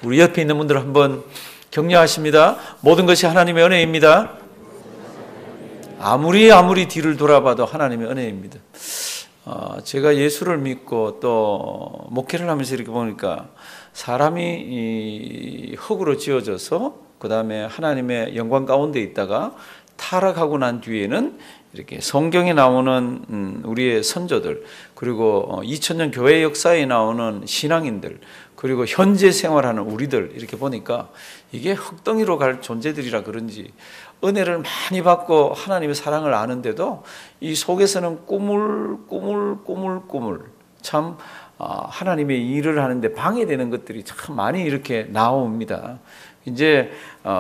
우리 옆에 있는 분들 한번 격려하십니다. 모든 것이 하나님의 은혜입니다. 아무리 뒤를 돌아봐도 하나님의 은혜입니다. 제가 예수를 믿고 또 목회를 하면서 이렇게 보니까 사람이 흙으로 지어져서 그 다음에 하나님의 영광 가운데 있다가 타락하고 난 뒤에는 이렇게 성경에 나오는 우리의 선조들, 그리고 2000년 교회 역사에 나오는 신앙인들, 그리고 현재 생활하는 우리들 이렇게 보니까 이게 흙덩이로 갈 존재들이라 그런지 은혜를 많이 받고 하나님의 사랑을 아는데도 이 속에서는 꾸물꾸물 참 하나님의 일을 하는데 방해되는 것들이 참 많이 이렇게 나옵니다. 이제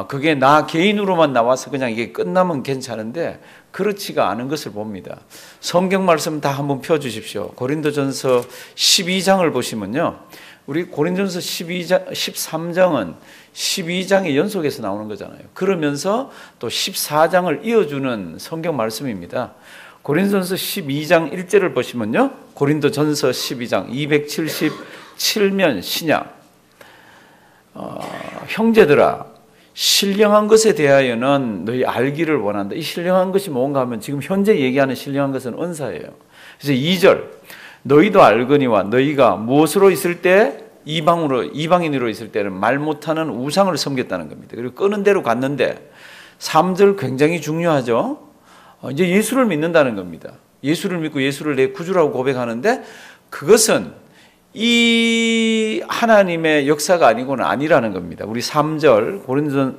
그게 나 개인으로만 나와서 그냥 이게 끝나면 괜찮은데 그렇지가 않은 것을 봅니다. 성경 말씀 다 한번 펴주십시오. 고린도전서 12장을 보시면요, 우리 고린도전서 13장은 12장의 연속에서 나오는 거잖아요. 그러면서 또 14장을 이어주는 성경 말씀입니다. 고린도전서 12장 1절을 보시면요, 고린도전서 12장 277면 신약, 형제들아 신령한 것에 대하여는 너희 알기를 원한다. 이 신령한 것이 뭔가 하면 지금 현재 얘기하는 신령한 것은 은사예요. 그래서 2절, 너희도 알거니와 너희가 무엇으로 있을 때 이방인으로 있을 때는 말 못하는 우상을 섬겼다는 겁니다. 그리고 끄는 대로 갔는데 3절 굉장히 중요하죠. 이제 예수를 믿는다는 겁니다. 예수를 믿고 예수를 내 구주라고 고백하는데 그것은 이 하나님의 역사가 아니고는 아니라는 겁니다. 우리 3절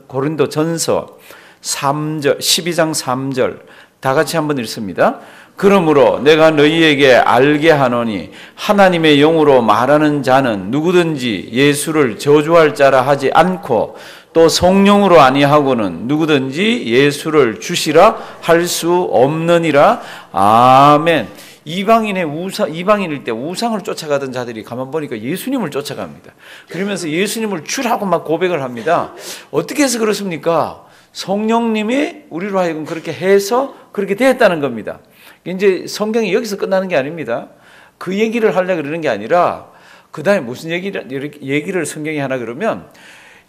고린도전서 3절 12장 3절 다 같이 한번 읽습니다. 그러므로 내가 너희에게 알게 하노니 하나님의 영으로 말하는 자는 누구든지 예수를 저주할 자라 하지 않고 또 성령으로 아니하고는 누구든지 예수를 주시라 할 수 없느니라. 아멘. 이방인일 때 우상을 쫓아가던 자들이 가만 보니까 예수님을 쫓아갑니다. 그러면서 예수님을 주라고 막 고백을 합니다. 어떻게 해서 그렇습니까? 성령님이 우리로 하여금 그렇게 해서 그렇게 되었다는 겁니다. 이제 성경이 여기서 끝나는 게 아닙니다. 그 얘기를 하려고 그러는 게 아니라 그 다음에 무슨 얘기를 성경이 하나 그러면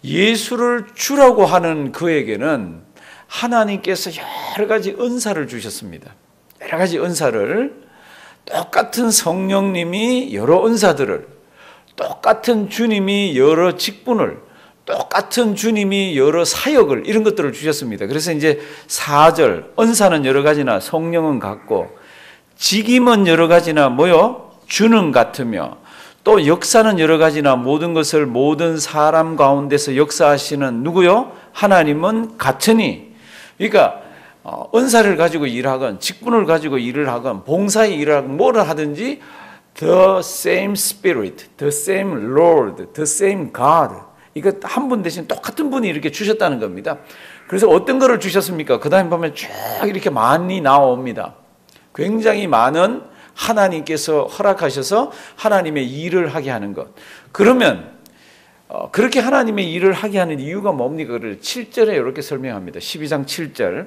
예수를 주라고 하는 그에게는 하나님께서 여러 가지 은사를 주셨습니다. 여러 가지 은사를, 똑같은 성령님이 여러 은사들을, 똑같은 주님이 여러 직분을, 똑같은 주님이 여러 사역을, 이런 것들을 주셨습니다. 그래서 이제 4절, 은사는 여러 가지나 성령은 같고 직임은 여러 가지나 주는 같으며 또 역사는 여러 가지나 모든 것을 모든 사람 가운데서 역사하시는 누구요? 하나님은 같으니. 그러니까 은사를 가지고 일하건 직분을 가지고 일을 하건 봉사의 일을 하건 뭐를 하든지 the same spirit, the same Lord, the same God, 이거 한 분 대신 똑같은 분이 이렇게 주셨다는 겁니다. 그래서 어떤 거를 주셨습니까? 그 다음에 보면 쭉 이렇게 많이 나옵니다. 굉장히 많은 하나님께서 허락하셔서 하나님의 일을 하게 하는 것. 그러면 그렇게 하나님의 일을 하게 하는 이유가 뭡니까? 그걸 7절에 이렇게 설명합니다. 12장 7절.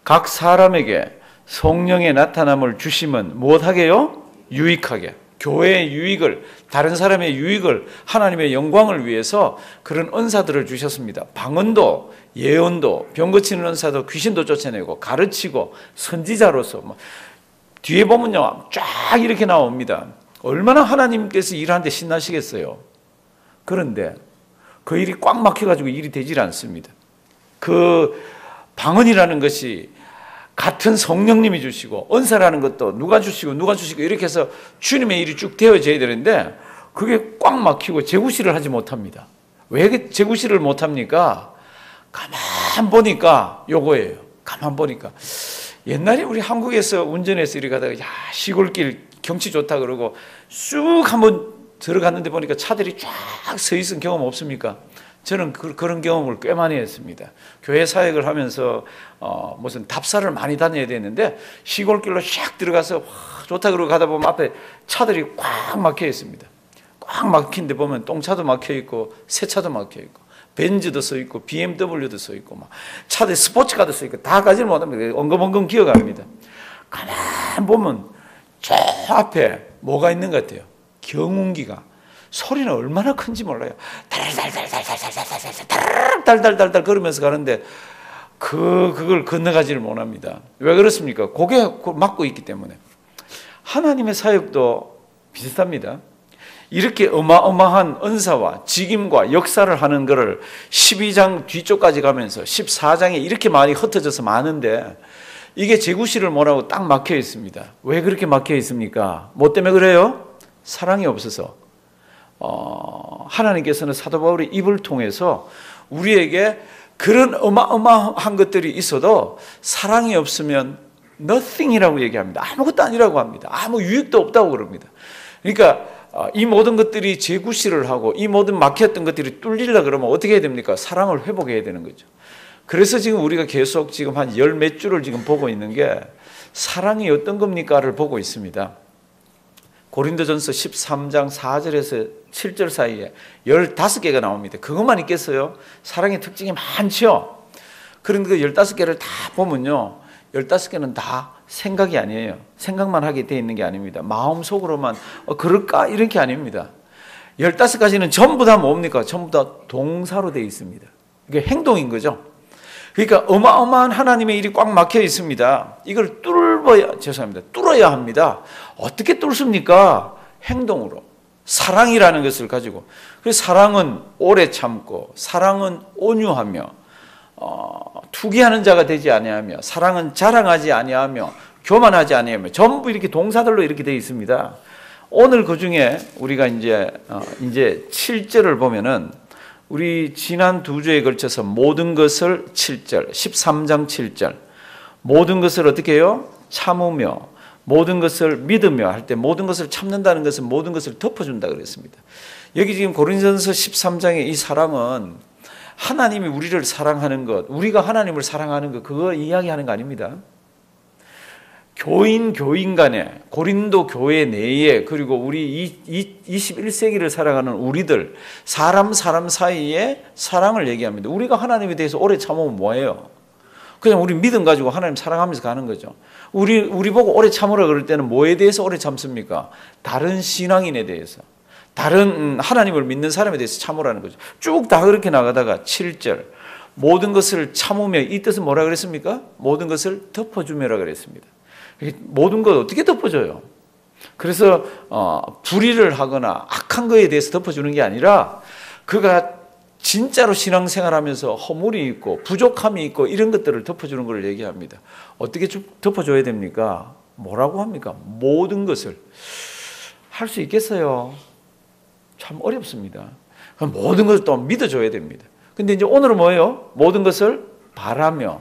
각 사람에게 성령의 나타남을 주심은 무엇하게요? 유익하게. 교회의 유익을, 다른 사람의 유익을, 하나님의 영광을 위해서 그런 은사들을 주셨습니다. 방언도, 예언도, 병 고치는 은사도, 귀신도 쫓아내고, 가르치고, 선지자로서 뒤에 보면요 쫙 이렇게 나옵니다. 얼마나 하나님께서 일하는데 신나시겠어요. 그런데 그 일이 꽉 막혀가지고 일이 되질 않습니다. 그 방언이라는 것이 같은 성령님이 주시고, 은사라는 것도 누가 주시고 이렇게 해서 주님의 일이 쭉 되어져야 되는데 그게 꽉 막히고 재구실을 하지 못합니다. 왜 재구실을 못합니까? 가만 보니까 요거예요. 가만 보니까 옛날에 우리 한국에서 운전해서 이렇게 가다가 시골길 경치 좋다 그러고 쑥 한번 들어갔는데 보니까 차들이 쫙 서 있은 경험 없습니까? 저는 그런 경험을 꽤 많이 했습니다. 교회 사역을 하면서 무슨 답사를 많이 다녀야 되는데 시골길로 샥 들어가서 좋다 그러고 가다 보면 앞에 차들이 꽉 막혀 있습니다. 꽉 막힌 데 보면 똥차도 막혀 있고 새 차도 막혀 있고 벤츠도 서 있고 BMW도 서 있고 막 차들 스포츠카도 서 있고 다 가지를 못합니다. 엉금엉금 기어갑니다. 가만 보면 저 앞에 뭐가 있는 것 같아요? 경운기가 소리는 얼마나 큰지 몰라요. 달달달달달달달달달달 그러면서 가는데 그걸 건너가지를 못합니다. 왜 그렇습니까? 고개 막고 있기 때문에. 하나님의 사역도 비슷합니다. 이렇게 어마어마한 은사와 직임과 역사를 하는 것을 12장 뒤쪽까지 가면서 14장에 이렇게 많이 흩어져서 많은데 이게 재구실을 못하고 딱 막혀 있습니다. 왜 그렇게 막혀 있습니까? 뭐 때문에 그래요? 사랑이 없어서. 하나님께서는 사도 바울의 입을 통해서 우리에게 그런 어마어마한 것들이 있어도 사랑이 없으면 nothing이라고 얘기합니다. 아무것도 아니라고 합니다. 아무 유익도 없다고 그럽니다. 그러니까 이 모든 것들이 재구실을 하고 이 모든 막혔던 것들이 뚫리려 그러면 어떻게 해야 됩니까? 사랑을 회복해야 되는 거죠. 그래서 지금 우리가 계속 지금 한 열 몇 주를 지금 보고 있는 게 사랑이 어떤 겁니까를 보고 있습니다. 고린도전서 13장 4절에서 7절 사이에 15개가 나옵니다. 그것만 있겠어요? 사랑의 특징이 많죠. 그런데 그 15개를 다 보면요, 15개는 다 생각이 아니에요. 생각만 하게 돼 있는 게 아닙니다. 마음속으로만 그럴까? 이런 게 아닙니다. 15가지는 전부 다 뭡니까? 전부 다 동사로 되어 있습니다. 이게 행동인 거죠. 그러니까 어마어마한 하나님의 일이 꽉 막혀 있습니다. 이걸 뚫어야 합니다. 어떻게 뚫습니까? 행동으로. 사랑이라는 것을 가지고. 그래서 사랑은 오래 참고, 사랑은 온유하며, 투기하는 자가 되지 아니하며, 사랑은 자랑하지 아니하며, 교만하지 아니하며, 전부 이렇게 동사들로 이렇게 되어 있습니다. 오늘 그 중에 우리가 이제 7절을 보면은 우리 지난 2주에 걸쳐서 모든 것을 7절, 13장 7절, 모든 것을 어떻게 해요? 참으며, 모든 것을 믿으며 할 때 모든 것을 참는다는 것은 모든 것을 덮어준다 그랬습니다. 여기 지금 고린도전서 13장의 이 사랑은 하나님이 우리를 사랑하는 것, 우리가 하나님을 사랑하는 것, 그거 이야기하는 거 아닙니다. 교인 간에, 고린도 교회 내에, 그리고 우리 21세기를 살아가는 우리들, 사람 사이에 사랑을 얘기합니다. 우리가 하나님에 대해서 오래 참으면 뭐예요? 그냥 우리 믿음 가지고 하나님 사랑하면서 가는 거죠. 우리 보고 오래 참으라 그럴 때는 뭐에 대해서 오래 참습니까? 다른 신앙인에 대해서, 다른 하나님을 믿는 사람에 대해서 참으라는 거죠. 쭉 다 그렇게 나가다가 7절, 모든 것을 참으며, 이 뜻은 뭐라 그랬습니까? 모든 것을 덮어주며라 그랬습니다. 모든 것 어떻게 덮어줘요? 그래서 불의를 하거나 악한 거에 대해서 덮어주는 게 아니라 그가 진짜로 신앙생활하면서 허물이 있고 부족함이 있고 이런 것들을 덮어주는 걸 얘기합니다. 어떻게 덮어줘야 됩니까? 뭐라고 합니까? 모든 것을. 할 수 있겠어요? 참 어렵습니다. 모든 것을 또 믿어줘야 됩니다. 근데 이제 오늘은 뭐예요? 모든 것을 바라며.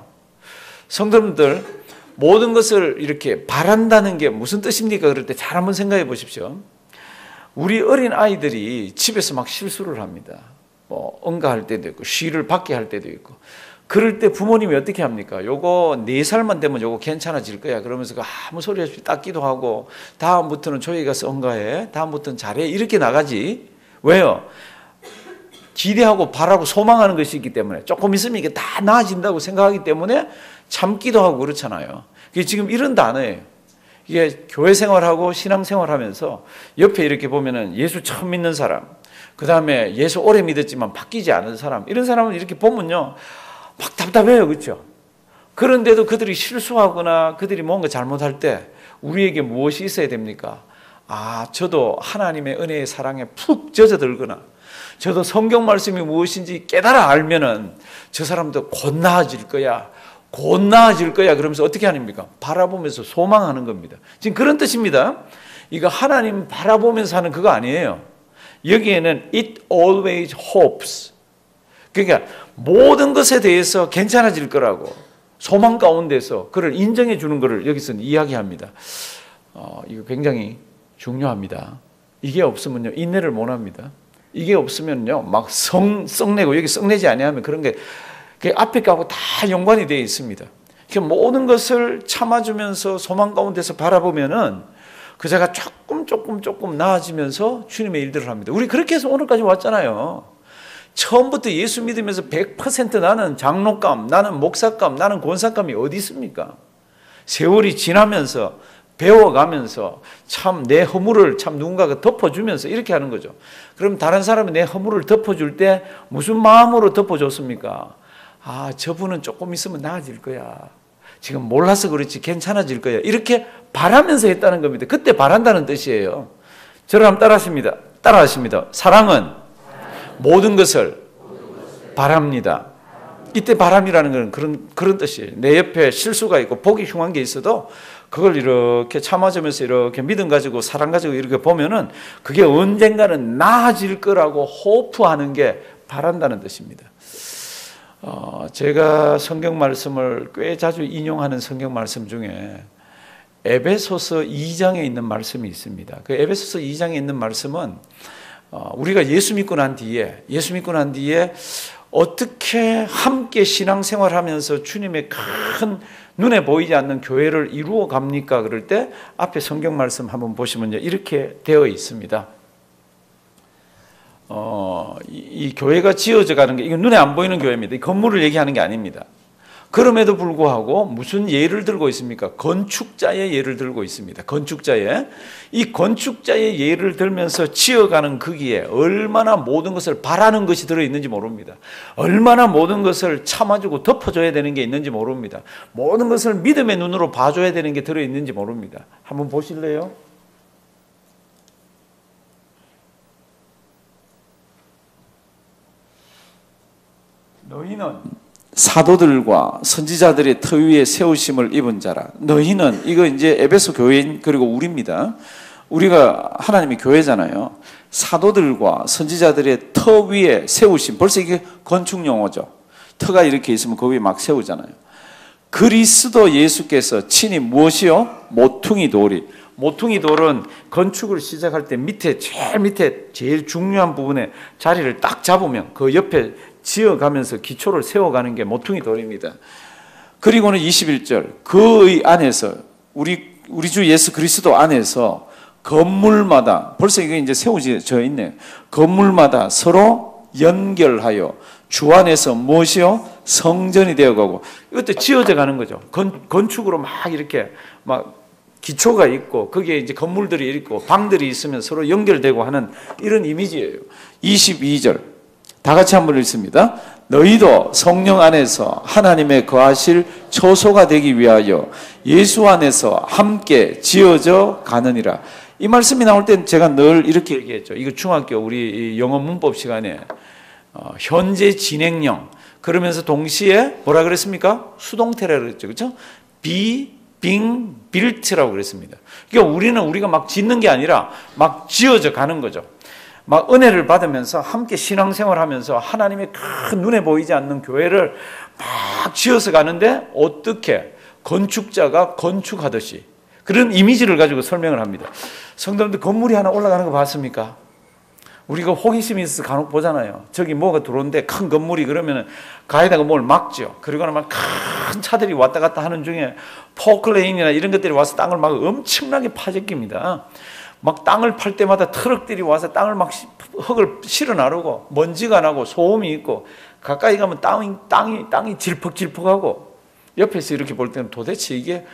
성도님들, 모든 것을 이렇게 바란다는 게 무슨 뜻입니까? 그럴 때 잘 한번 생각해 보십시오. 우리 어린 아이들이 집에서 막 실수를 합니다. 뭐 응가할 때도 있고 쉬를 받게 할 때도 있고. 그럴 때 부모님이 어떻게 합니까? 요거 4살만 되면 요거 괜찮아질 거야. 그러면서 아무 소리 없이 닦기도 하고, 다음부터는 조용히 가서 응가해, 다음부터는 잘해, 이렇게 나가지. 왜요? 기대하고 바라고 소망하는 것이 있기 때문에, 조금 있으면 이게 다 나아진다고 생각하기 때문에 참기도 하고 그렇잖아요. 이게 지금 이런 단어예요. 이게 교회 생활하고 신앙 생활하면서 옆에 이렇게 보면은 예수 처음 믿는 사람, 그 다음에 예수 오래 믿었지만 바뀌지 않은 사람, 이런 사람을 이렇게 보면요, 막 답답해요. 그렇죠? 그런데도 그들이 실수하거나 그들이 뭔가 잘못할 때 우리에게 무엇이 있어야 됩니까? 저도 하나님의 은혜의 사랑에 푹 젖어들거나, 저도 성경 말씀이 무엇인지 깨달아 알면은 저 사람도 곧 나아질 거야. 그러면서 어떻게 하십니까? 바라보면서 소망하는 겁니다. 지금 그런 뜻입니다. 이거 하나님 바라보면서 하는 그거 아니에요. 여기에는 it always hopes. 그러니까 모든 것에 대해서 괜찮아질 거라고 소망 가운데서 그를 인정해 주는 것을 여기서는 이야기합니다. 이거 굉장히 중요합니다. 이게 없으면요, 인내를 못 합니다. 이게 없으면요, 막 썩내고, 여기 썩내지 아니하면 그런 게 앞에 거하고 다 연관이 되어 있습니다. 모든 것을 참아주면서 소망 가운데서 바라보면은 그자가 조금 나아지면서 주님의 일들을 합니다. 우리 그렇게 해서 오늘까지 왔잖아요. 처음부터 예수 믿으면서 100% 나는 장로감, 나는 목사감, 나는 권사감이 어디 있습니까? 세월이 지나면서 배워가면서 참 내 허물을 참 누군가가 덮어주면서 이렇게 하는 거죠. 그럼 다른 사람이 내 허물을 덮어줄 때 무슨 마음으로 덮어줬습니까? 아, 저분은 조금 있으면 나아질 거야. 지금 몰라서 그렇지 괜찮아질 거야. 이렇게 바라면서 했다는 겁니다. 그때 바란다는 뜻이에요. 저를 한번 따라하십니다. 사랑은 모든 것을 바랍니다. 이때 바람이라는 건 그런 뜻이에요. 내 옆에 실수가 있고 보기 흉한 게 있어도 그걸 이렇게 참아주면서 이렇게 믿음 가지고 사랑 가지고 이렇게 보면은 그게 언젠가는 나아질 거라고 호프하는 게 바란다는 뜻입니다. 제가 성경 말씀을 꽤 자주 인용하는 성경 말씀 중에 에베소서 2장에 있는 말씀이 있습니다. 그 에베소서 2장에 있는 말씀은 우리가 예수 믿고 난 뒤에 어떻게 함께 신앙생활하면서 주님의 큰 눈에 보이지 않는 교회를 이루어 갑니까? 그럴 때 앞에 성경 말씀 한번 보시면요, 이렇게 되어 있습니다. 이 교회가 지어져 가는 게 이건 눈에 안 보이는 교회입니다. 이 건물을 얘기하는 게 아닙니다. 그럼에도 불구하고 무슨 예를 들고 있습니까? 건축자의 예를 들고 있습니다. 이 건축자의 예를 들면서 지어가는 거기에 얼마나 모든 것을 바라는 것이 들어있는지 모릅니다. 얼마나 모든 것을 참아주고 덮어줘야 되는 게 있는지 모릅니다. 모든 것을 믿음의 눈으로 봐줘야 되는 게 들어있는지 모릅니다. 한번 보실래요? 너희는 사도들과 선지자들의 터 위에 세우심을 입은 자라. 너희는, 이거 이제 에베소 교회인 그리고 우리입니다. 우리가 하나님의 교회잖아요. 사도들과 선지자들의 터 위에 세우심. 벌써 이게 건축 용어죠. 터가 이렇게 있으면 그 위에 막 세우잖아요. 그리스도 예수께서 친히 무엇이요? 모퉁이 돌이. 모퉁이 돌은 건축을 시작할 때 제일 밑에 제일 중요한 부분에 자리를 딱 잡으면 그 옆에 지어가면서 기초를 세워가는 게 모퉁이 돌입니다. 그리고는 21절, 그의 안에서 우리 주 예수 그리스도 안에서 건물마다, 벌써 이게 이제 세워져 있네요. 건물마다 서로 연결하여 주 안에서 무엇이요? 성전이 되어가고, 이것도 지어져 가는 거죠. 건축으로 막 이렇게 막 기초가 있고 거기에 이제 건물들이 있고 방들이 있으면 서로 연결되고 하는 이런 이미지예요. 22절 다 같이 한번 읽습니다. 너희도 성령 안에서 하나님의 거하실 처소가 되기 위하여 예수 안에서 함께 지어져 가느니라. 이 말씀이 나올 땐 제가 늘 이렇게 얘기했죠. 이거 중학교 우리 영어 문법 시간에 현재 진행형 그러면서 동시에 뭐라 그랬습니까? 수동태라 그랬죠. 그렇죠? being built라고 그랬습니다. 그러니까 우리가 막 짓는 게 아니라 막 지어져 가는 거죠. 막 은혜를 받으면서 함께 신앙생활하면서 하나님의 큰 눈에 보이지 않는 교회를 막 지어서 가는데 어떻게 건축자가 건축하듯이 그런 이미지를 가지고 설명을 합니다. 성도님들 건물이 하나 올라가는 거 봤습니까? 우리가 호기심이 있어서 간혹 보잖아요. 저기 뭐가 들어오는데 큰 건물이 그러면 가에다가 뭘 막죠. 그리고는 막 큰 차들이 왔다 갔다 하는 중에 포클레인이나 이런 것들이 와서 땅을 막 엄청나게 파재깁니다. 막 땅을 팔 때마다 트럭들이 와서 땅을 막 흙을 실어 나르고 먼지가 나고 소음이 있고 가까이 가면 땅이 질퍽질퍽하고 옆에서 이렇게 볼 때는 도대체 이게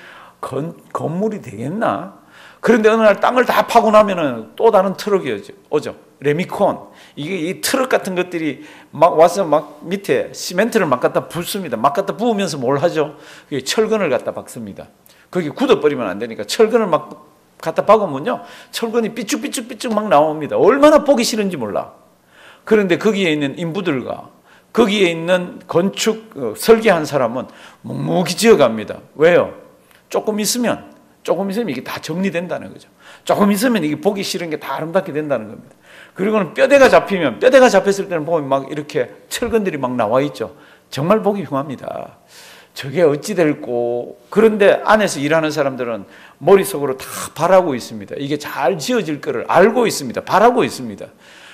건물이 되겠나? 그런데 어느 날 땅을 다 파고 나면은 또 다른 트럭이 오죠. 레미콘. 이게 이 트럭 같은 것들이 막 와서 막 밑에 시멘트를 막 갖다 붓습니다. 막 갖다 부으면서 뭘 하죠? 철근을 갖다 박습니다. 거기 굳어버리면 안 되니까 철근을 막 갖다 박으면요. 철근이 삐쭉삐쭉 막 나옵니다. 얼마나 보기 싫은지 몰라. 그런데 거기에 있는 인부들과 거기에 있는 건축, 설계한 사람은 묵묵히 지어갑니다. 왜요? 조금 있으면 이게 다 정리된다는 거죠. 조금 있으면 이게 보기 싫은 게 다 아름답게 된다는 겁니다. 그리고는 뼈대가 잡혔을 때는 보면 막 이렇게 철근들이 막 나와 있죠. 정말 보기 흉합니다. 저게 어찌 될꼬. 그런데 안에서 일하는 사람들은 머릿속으로 다 바라고 있습니다. 이게 잘 지어질 거를 알고 있습니다. 바라고 있습니다.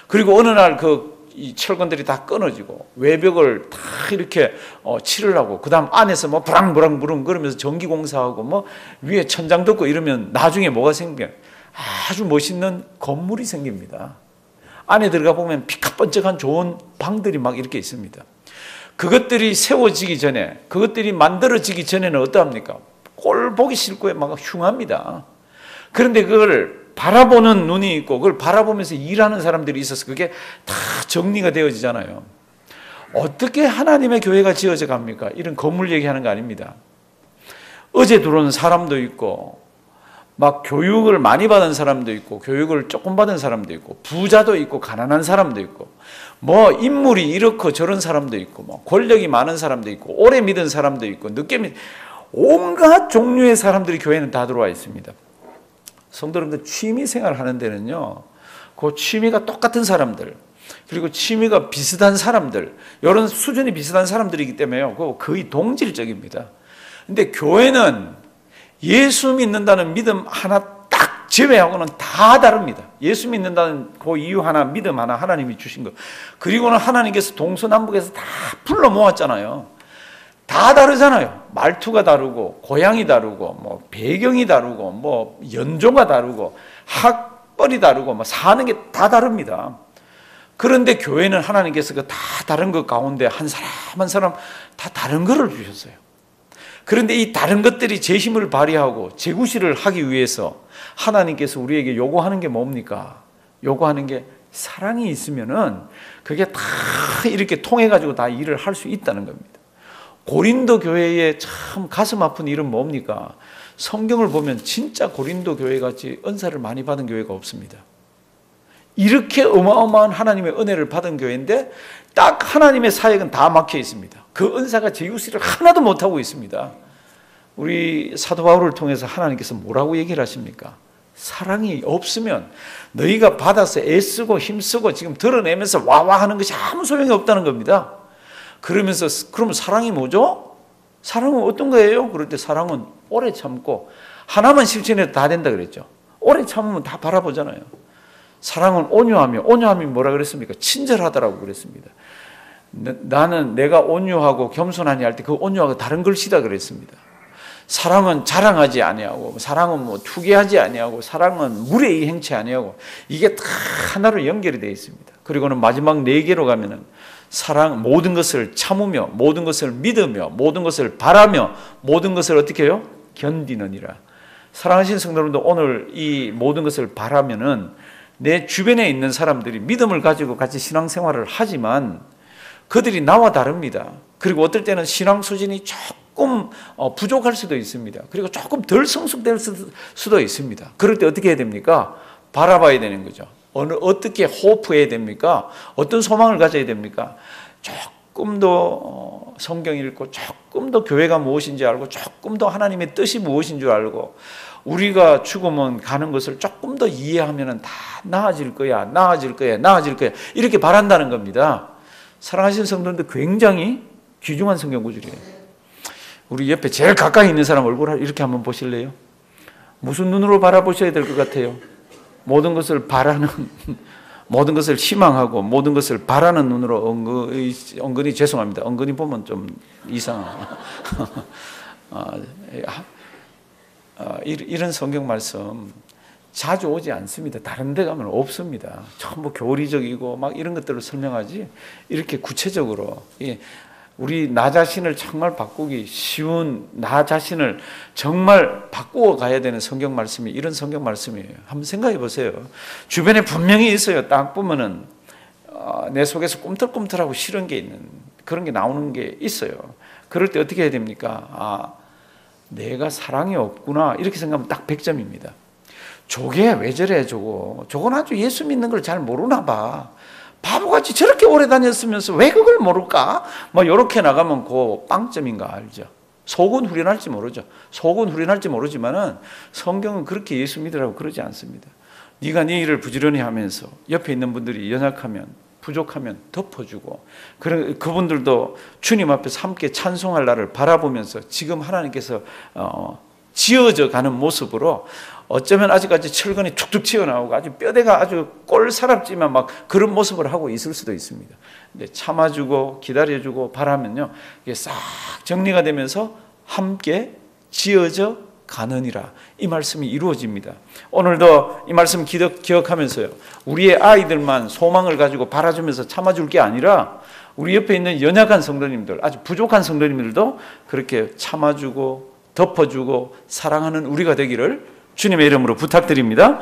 그리고 어느 날 이 철근들이 다 끊어지고 외벽을 다 이렇게 칠을 하고 그 다음 안에서 뭐 부릉부릉 그러면서 전기공사하고 뭐 위에 천장 덮고 이러면 나중에 뭐가 생겨요? 아주 멋있는 건물이 생깁니다. 안에 들어가 보면 피카번쩍한 좋은 방들이 막 이렇게 있습니다. 그것들이 세워지기 전에, 그것들이 만들어지기 전에는 어떠합니까? 꼴 보기 싫고 막 흉합니다. 그런데 그걸 바라보는 눈이 있고 그걸 바라보면서 일하는 사람들이 있어서 그게 다 정리가 되어지잖아요. 어떻게 하나님의 교회가 지어져 갑니까? 이런 건물 얘기하는 거 아닙니다. 어제 들어온 사람도 있고 막 교육을 많이 받은 사람도 있고 교육을 조금 받은 사람도 있고 부자도 있고 가난한 사람도 있고 뭐 인물이 이렇고 저런 사람도 있고 뭐 권력이 많은 사람도 있고 오래 믿은 사람도 있고 늦게 믿은 온갖 종류의 사람들이 교회는 다 들어와 있습니다. 성도 여러분들 취미 생활 하는 데는요, 그 취미가 똑같은 사람들 그리고 취미가 비슷한 사람들 이런 수준이 비슷한 사람들이기 때문에요. 그거 거의 동질적입니다. 근데 교회는 예수 믿는다는 믿음 하나 딱 제외하고는 다 다릅니다. 예수 믿는다는 그 이유 하나, 믿음 하나 하나님이 주신 거. 그리고는 하나님께서 동서남북에서 다 불러 모았잖아요. 다 다르잖아요. 말투가 다르고 고향이 다르고 뭐 배경이 다르고 뭐 연조가 다르고 학벌이 다르고 뭐 사는 게 다 다릅니다. 그런데 교회는 하나님께서 그 다 다른 것 가운데 한 사람 한 사람 다 다른 거를 주셨어요. 그런데 이 다른 것들이 제 힘을 발휘하고 제구실을 하기 위해서 하나님께서 우리에게 요구하는 게 뭡니까? 요구하는 게 사랑이 있으면은 그게 다 이렇게 통해가지고 다 일을 할 수 있다는 겁니다. 고린도 교회의 참 가슴 아픈 일은 뭡니까? 성경을 보면 진짜 고린도 교회 같이 은사를 많이 받은 교회가 없습니다. 이렇게 어마어마한 하나님의 은혜를 받은 교회인데 딱 하나님의 사역은 다 막혀 있습니다. 그 은사가 제구실을 하나도 못하고 있습니다. 우리 사도 바울을 통해서 하나님께서 뭐라고 얘기를 하십니까? 사랑이 없으면 너희가 받아서 애쓰고 힘쓰고 지금 드러내면서 와와 하는 것이 아무 소용이 없다는 겁니다. 그러면서 그러면 사랑이 뭐죠? 사랑은 어떤 거예요? 그럴 때 사랑은 오래 참고 하나만 실천해도 다 된다 그랬죠. 오래 참으면 다 바라보잖아요. 사랑은 온유하며 온유함이 뭐라 그랬습니까? 친절하다라고 그랬습니다. 나는 내가 온유하고 겸손하니 할 때 그 온유하고 다른 글씨다 그랬습니다. 사랑은 자랑하지 아니하고 사랑은 뭐 투기하지 아니하고 사랑은 무례히 행치 아니하고 이게 다 하나로 연결이 되어 있습니다. 그리고는 마지막 4개로 가면은 사랑 모든 것을 참으며 모든 것을 믿으며 모든 것을 바라며 모든 것을 어떻게 해요? 견디느니라. 사랑하신 성도님도 오늘 이 모든 것을 바라면은 내 주변에 있는 사람들이 믿음을 가지고 같이 신앙생활을 하지만 그들이 나와 다릅니다. 그리고 어떨 때는 신앙 수준이 조금 부족할 수도 있습니다. 그리고 조금 덜 성숙될 수도 있습니다. 그럴 때 어떻게 해야 됩니까? 바라봐야 되는 거죠. 어떻게 호흡해야 됩니까? 어떤 소망을 가져야 됩니까? 조금 더 성경 읽고 조금 더 교회가 무엇인지 알고 조금 더 하나님의 뜻이 무엇인 줄 알고 우리가 죽으면 가는 것을 조금 더 이해하면 다 나아질 거야, 나아질 거야, 나아질 거야 이렇게 바란다는 겁니다. 사랑하시는 성도님들 굉장히 귀중한 성경 구절이에요. 우리 옆에 제일 가까이 있는 사람 얼굴 이렇게 한번 보실래요? 무슨 눈으로 바라보셔야 될 것 같아요? 모든 것을 바라는, 모든 것을 희망하고 모든 것을 바라는 눈으로 은근히 죄송합니다. 은근히 보면 좀 이상하고 이런 성경 말씀 자주 오지 않습니다. 다른 데 가면 없습니다. 전부 교리적이고 막 이런 것들을 설명하지 이렇게 구체적으로 우리 나 자신을 정말 바꾸기 쉬운 나 자신을 정말 바꾸어 가야 되는 성경 말씀이 이런 성경 말씀이에요. 한번 생각해 보세요. 주변에 분명히 있어요. 딱 보면은 내 속에서 꿈틀꿈틀하고 싫은 게 있는 그런 게 나오는 게 있어요. 그럴 때 어떻게 해야 됩니까? 내가 사랑이 없구나 이렇게 생각하면 딱 100점입니다. 저게 왜 저래 저건 아주 예수 믿는 걸 잘 모르나 봐. 바보같이 저렇게 오래 다녔으면서 왜 그걸 모를까? 뭐 이렇게 나가면 그 빵점인 거 알죠? 속은 후련할지 모르죠. 속은 후련할지 모르지만은 성경은 그렇게 예수 믿으라고 그러지 않습니다. 네가 네 일을 부지런히 하면서 옆에 있는 분들이 연약하면 부족하면 덮어주고 그분들도 주님 앞에서 함께 찬송할 날을 바라보면서 지금 하나님께서 지어져 가는 모습으로 어쩌면 아직까지 철근이 툭툭 튀어나오고 아주 뼈대가 아주 꼴사납지만 막 그런 모습을 하고 있을 수도 있습니다. 근데 참아주고 기다려주고 바라면요 이게 싹 정리가 되면서 함께 지어져 가느니라 이 말씀이 이루어집니다. 오늘도 이 말씀 기억하면서요 우리의 아이들만 소망을 가지고 바라주면서 참아줄 게 아니라 우리 옆에 있는 연약한 성도님들 아주 부족한 성도님들도 그렇게 참아주고 덮어주고 사랑하는 우리가 되기를 주님의 이름으로 부탁드립니다.